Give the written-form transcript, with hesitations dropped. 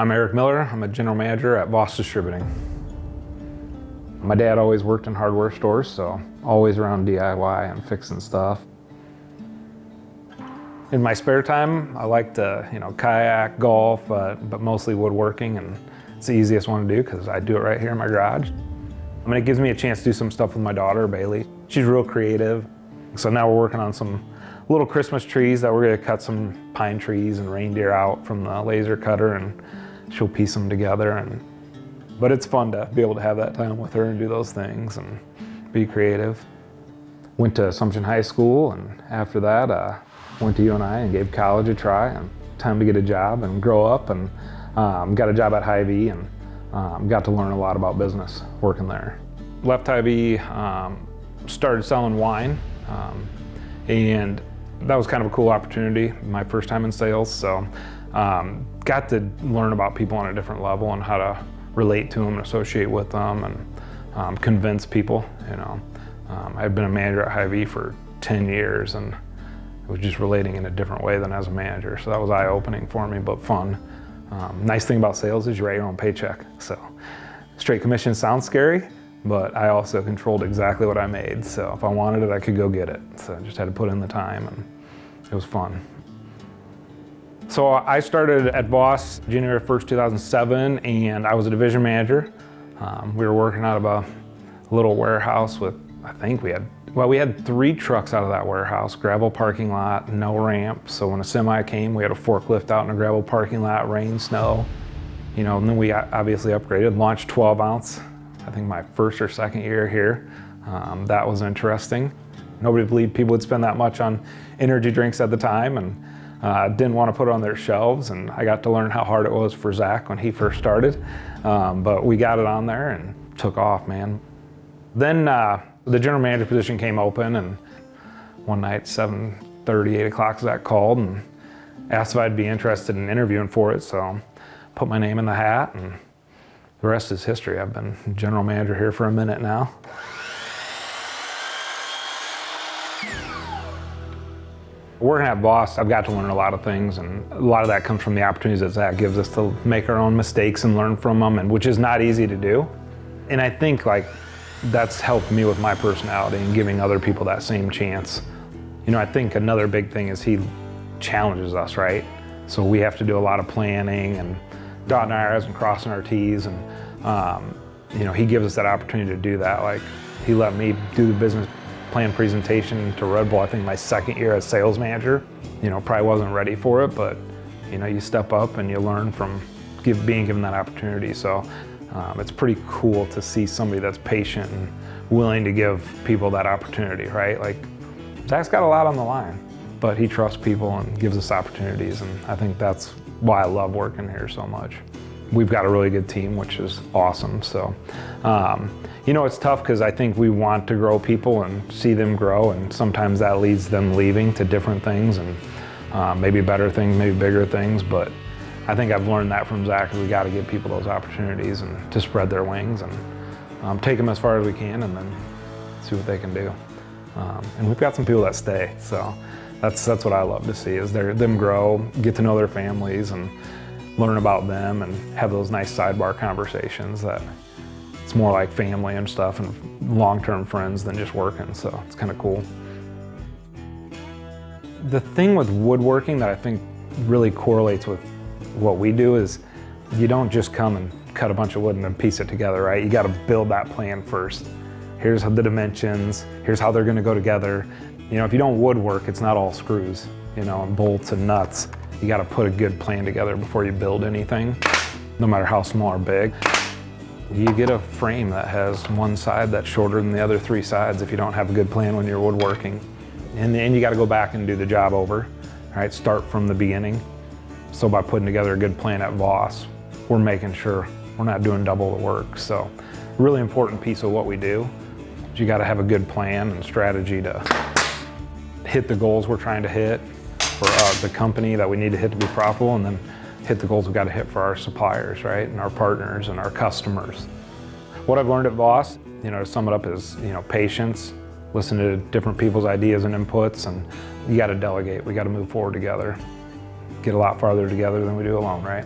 I'm Eric Miller. I'm a General Manager at Voss Distributing. My dad always worked in hardware stores, so always around DIY and fixing stuff. In my spare time, I like to, kayak, golf, but mostly woodworking, and it's the easiest one to do because I do it right here in my garage. It gives me a chance to do some stuff with my daughter, Bailey. She's real creative. So now we're working on some little Christmas trees that we're gonna cut some pine trees and reindeer out from the laser cutter, and she'll piece them together. But it's fun to be able to have that time with her and do those things and be creative. Went to Assumption High School, and after that, went to UNI and gave college a try, and time to get a job and grow up, and got a job at Hy-Vee, and got to learn a lot about business working there. Left Hy-Vee, started selling wine, and that was kind of a cool opportunity, my first time in sales, so got to learn about people on a different level and how to relate to them and associate with them and convince people. I've been a manager at Hy-Vee for 10 years, and it was just relating in a different way than as a manager, so that was eye-opening for me, but fun. Nice thing about sales is you write your own paycheck, so straight commission sounds scary, but I also controlled exactly what I made, so if I wanted it, I could go get it. So I just had to put in the time, and it was fun. So I started at Voss January 1st, 2007, and I was a division manager. We were working out of a little warehouse with, I think we had 3 trucks out of that warehouse, gravel parking lot, no ramp. So when a semi came, we had a forklift out in a gravel parking lot, rain, snow. And then we obviously upgraded, launched 12 ounce, I think my first or second year here. That was interesting. Nobody believed people would spend that much on energy drinks at the time, and didn't want to put it on their shelves, and I got to learn how hard it was for Zach when he first started. But we got it on there and took off, man. Then the general manager position came open, and one night, 7:30, 8 o'clock, Zach called and asked if I'd be interested in interviewing for it, so put my name in the hat, and the rest is history. I've been general manager here for a minute now. Working at Voss, I've got to learn a lot of things, and a lot of that comes from the opportunities that Zach gives us to make our own mistakes and learn from them, and which is not easy to do. And I think that's helped me with my personality and giving other people that same chance. I think another big thing is he challenges us, right? So we have to do a lot of planning and dotting our I's and crossing our T's, and he gives us that opportunity to do that. He let me do the business plan presentation to Red Bull, I think my second year as sales manager. Probably wasn't ready for it, but you step up and you learn from being given that opportunity. So it's pretty cool to see somebody that's patient and willing to give people that opportunity, right? Zach's got a lot on the line, but he trusts people and gives us opportunities, and I think that's why I love working here so much. We've got a really good team, which is awesome. So, it's tough because I think we want to grow people and see them grow, and sometimes that leads them leaving to different things and maybe better things, maybe bigger things. But I think I've learned that from Zach. We got to give people those opportunities and to spread their wings and take them as far as we can, and then see what they can do. And we've got some people that stay, so that's what I love to see is them grow, get to know their families, and learn about them, and have those nice sidebar conversations that it's more like family and stuff and long-term friends than just working, so it's kind of cool. The thing with woodworking that I think really correlates with what we do is you don't just come and cut a bunch of wood and then piece it together, right? You got to build that plan first. Here's the dimensions, here's how they're going to go together. If you don't woodwork, it's not all screws, and bolts and nuts. You got to put a good plan together before you build anything, no matter how small or big. You get a frame that has one side that's shorter than the other 3 sides if you don't have a good plan when you're woodworking. And then you got to go back and do the job over, right? Start from the beginning. So by putting together a good plan at Voss, we're making sure we're not doing double the work. So really important piece of what we do is you got to have a good plan and strategy to hit the goals we're trying to hit for the company that we need to hit to be profitable, and then hit the goals we've got to hit for our suppliers, right? And our partners and our customers. What I've learned at Voss, to sum it up is, patience, listen to different people's ideas and inputs, and you got to delegate. We got to move forward together, get a lot farther together than we do alone, right?